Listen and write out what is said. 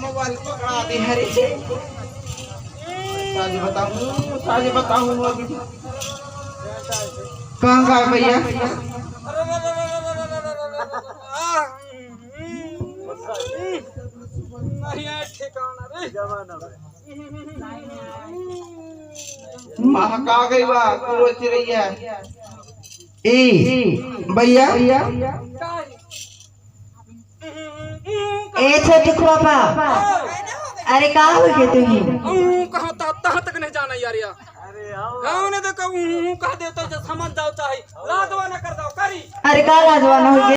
mobile पकड़ा दे हरे से साजी बताऊं अभी कहाँ का है भैया महका गई बा रोच रही है भैया ए छोटे खोपा अरे कहाँ हो गए तुम कहाँ तक नहीं जाना यार अरे ने तो कह देते समझ जाओ चाहे लादवा न कर दो करी अरे कहाँ लाजवाना हो गया